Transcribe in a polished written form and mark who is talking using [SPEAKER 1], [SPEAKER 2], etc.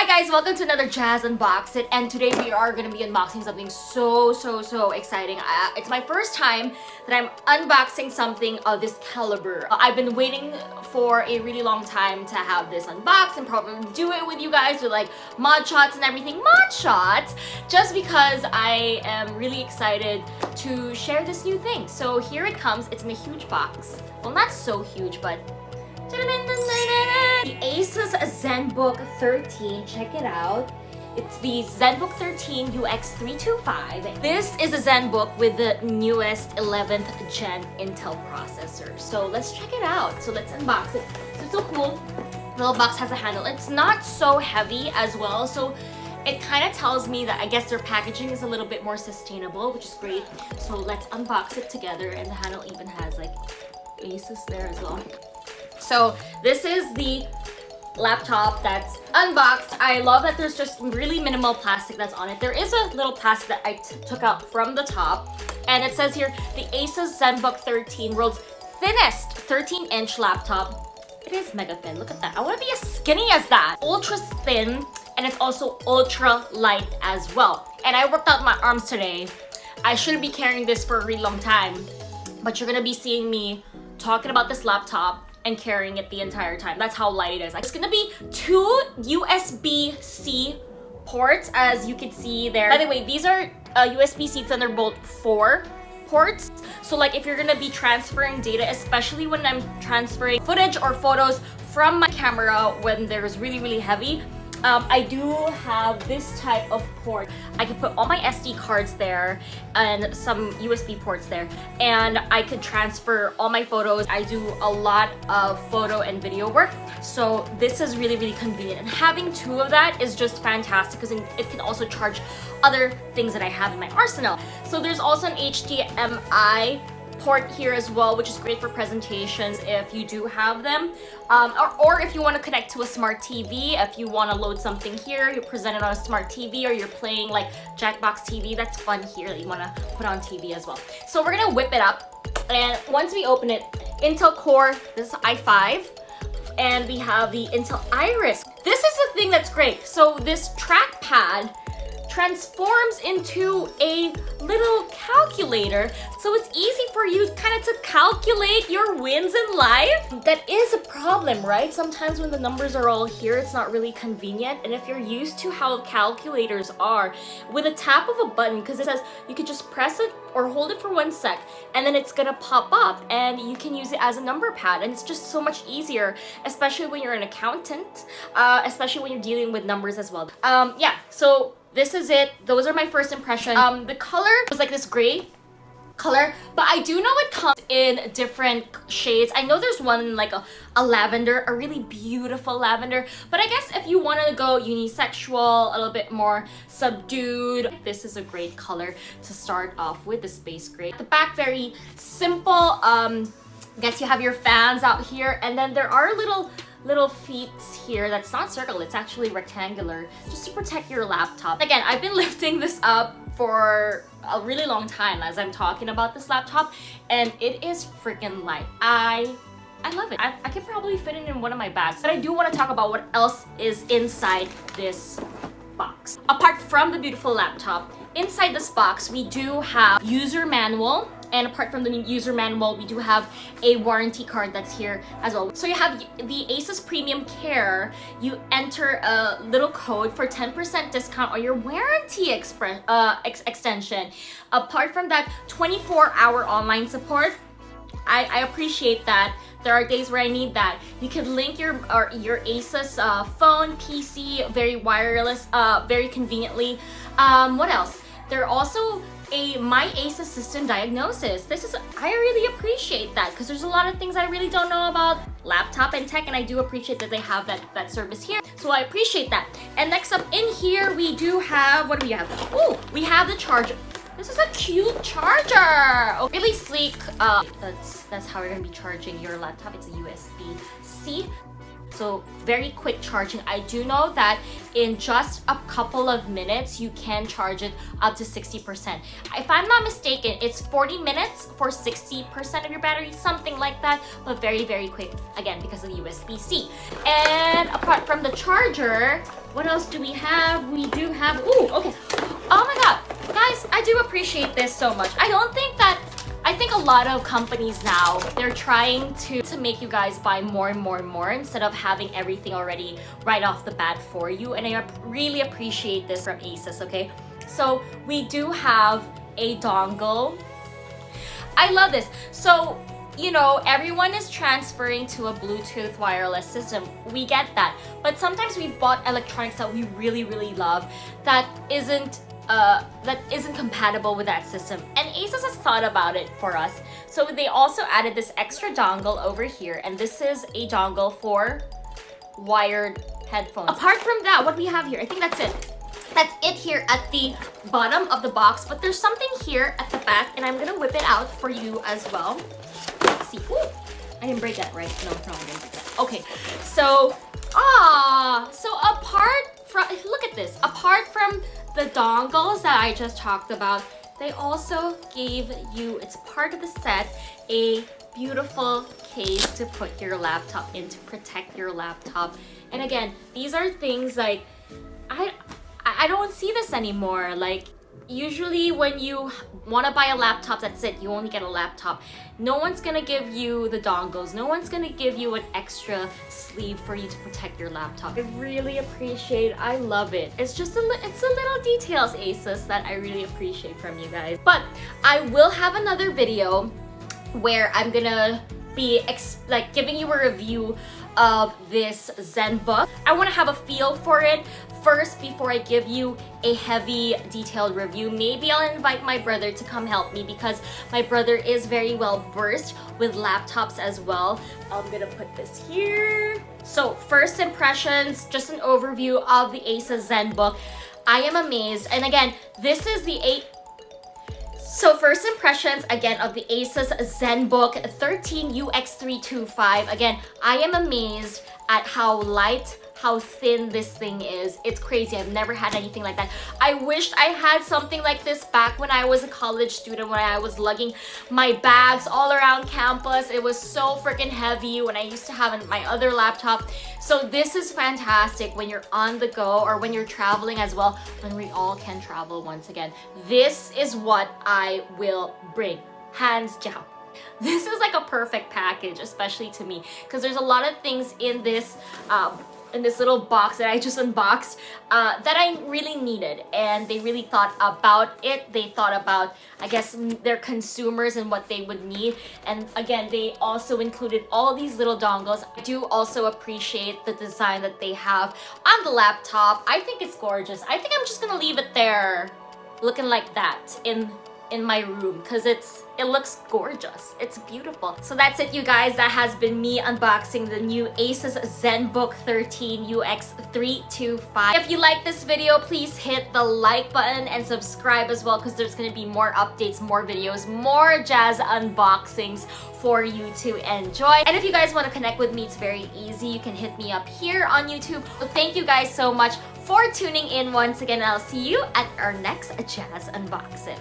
[SPEAKER 1] Hi guys, welcome to another Jazz Unbox It, and today we are going to be unboxing something so exciting. It's my first time that I'm unboxing something of this caliber. I've been waiting for a really long time to have this unboxed and probably do it with you guys with like mod shots and everything. Mod shots! Just because I am really excited to share this new thing. So here it comes. It's in a huge box. Well, not so huge, but the ASUS Zenbook 13, check it out. It's the Zenbook 13 UX325. This is a Zenbook with the newest 11th gen Intel processor. So let's check it out. So let's unbox it. So it's so cool. The little box has a handle. It's not so heavy as well, so it kind of tells me that I guess their packaging is a little bit more sustainable, which is great. So let's unbox it together, and the handle even has like ASUS there as well. So this is the laptop that's unboxed. I love that there's just really minimal plastic that's on it. There is a little plastic that I took out from the top, and it says here, the ASUS Zenbook 13, world's thinnest 13-inch laptop. It is mega thin, look at that. I want to be as skinny as that. Ultra thin, and it's also ultra light as well. And I worked out my arms today. I shouldn't be carrying this for a really long time, but you're gonna be seeing me talking about this laptop and carrying it the entire time. That's how light it is. It's gonna be 2 USB-C ports, as you can see there. By the way, these are USB-C Thunderbolt 4 ports. So like if you're gonna be transferring data, especially when I'm transferring footage or photos from my camera when there's really heavy, I do have this type of port. I can put all my SD cards there and some USB ports there, and I could transfer all my photos. I do a lot of photo and video work, so this is really convenient. And having 2 of that is just fantastic because it can also charge other things that I have in my arsenal. So there's also an HDMI port here as well, which is great for presentations if you do have them, or if you want to connect to a smart TV. If you want to load something here, you present it on a smart TV, or you're playing like Jackbox TV, that's fun here that you want to put on TV as well. So we're gonna whip it up, and once we open it, Intel Core, this is i5, and we have the Intel Iris. This is the thing that's great. So this trackpad transforms into a little calculator, so it's easy for you kind of to calculate your wins in life. That is a problem, right? Sometimes when the numbers are all here, it's not really convenient. And if you're used to how calculators are, with a tap of a button, because it says you could just press it or hold it for 1 sec, and then it's gonna pop up and you can use it as a number pad, and it's just so much easier, especially when you're an accountant, especially when you're dealing with numbers as well. Yeah, so this is it. Those are my first impressions. The color was like this gray color, but I do know it comes in different shades. I know there's one in like a lavender, a really beautiful lavender, but I guess if you want to go unisexual, a little bit more subdued, this is a great color to start off with, the space gray. The back, very simple. I guess you have your fans out here, and then there are little feet here that's not circle, it's actually rectangular, just to protect your laptop. Again, I've been lifting this up for a really long time as I'm talking about this laptop, and it is freaking light. I love it. I could probably fit it in one of my bags, but I do want to talk about what else is inside this box. Apart from the beautiful laptop, inside this box we do have user manual. And apart from the user manual, we do have a warranty card that's here as well. So you have the ASUS Premium Care. You enter a little code for 10% discount on your warranty extension. Apart from that, 24-hour online support. I appreciate that. There are days where I need that. You can link your ASUS phone, PC, very wireless, very conveniently. What else? There are also a My ASUS System diagnosis. I really appreciate that, because there's a lot of things I really don't know about laptop and tech, and I do appreciate that they have that service here. So I appreciate that. And next up in here, we do have, what do we have? Oh, we have the charger. This is a cute charger. Oh, really sleek. That's how you're gonna be charging your laptop. It's a USB-C. So very quick charging. I do know that in just a couple of minutes, you can charge it up to 60%. If I'm not mistaken, it's 40 minutes for 60% of your battery, something like that, but very, very quick, again, because of USB-C. And apart from the charger, what else do we have? We do have, ooh, okay. Oh my God, guys, I do appreciate this so much. I think a lot of companies now, they're trying to make you guys buy more and more and more instead of having everything already right off the bat for you. And I really appreciate this from ASUS, okay? So we do have a dongle. I love this. So, you know, everyone is transferring to a Bluetooth wireless system. We get that. But sometimes we've bought electronics that we really, really love that isn't compatible with that system, and ASUS has thought about it for us. So they also added this extra dongle over here, and this is a dongle for wired headphones. Apart from that, what we have here, I think that's it. That's it here at the bottom of the box, but there's something here at the back, and I'm gonna whip it out for you as well. Let's see. Ooh, I didn't break that, right? No, I didn't break that. Okay, so apart from, look at this, apart from the dongles that I just talked about, they also gave you, it's part of the set, a beautiful case to put your laptop in to protect your laptop. And again, these are things like, I don't see this anymore. Like, usually when you want to buy a laptop, that's it, you only get a laptop. No one's gonna give you the dongles. No one's gonna give you an extra sleeve for you to protect your laptop. I really appreciate it. I love it. It's just it's a little details, ASUS, that I really appreciate from you guys. But I will have another video where I'm gonna be giving you a review of this Zenbook. I want to have a feel for it first before I give you a heavy detailed review. Maybe I'll invite my brother to come help me because my brother is very well versed with laptops as well. I'm gonna put this here. So first impressions, just an overview of the ASUS Zenbook. I am amazed, and again, this is the So first impressions, again, of the ASUS Zenbook 13 UX325. Again, I am amazed at how light, how thin this thing is. It's crazy. I've never had anything like that. I wished I had something like this back when I was a college student, when I was lugging my bags all around campus. It was so freaking heavy when I used to have my other laptop. So this is fantastic when you're on the go or when you're traveling as well, when we all can travel once again. This is what I will bring, hands down. This is like a perfect package, especially to me, because there's a lot of things in this little box that I just unboxed that I really needed, and they really thought about it. They thought about, I guess, their consumers and what they would need. And again, they also included all these little dongles. I do also appreciate the design that they have on the laptop. I think it's gorgeous. I think I'm just gonna leave it there looking like that in my room because it looks gorgeous. It's beautiful. So that's it, you guys. That has been me unboxing the new ASUS Zenbook 13 UX325. If you like this video, please hit the like button and subscribe as well, because there's gonna be more updates, more videos, more jazz unboxings for you to enjoy. And if you guys want to connect with me, it's very easy. You can hit me up here on YouTube. So thank you guys so much for tuning in once again. I'll see you at our next jazz unboxing.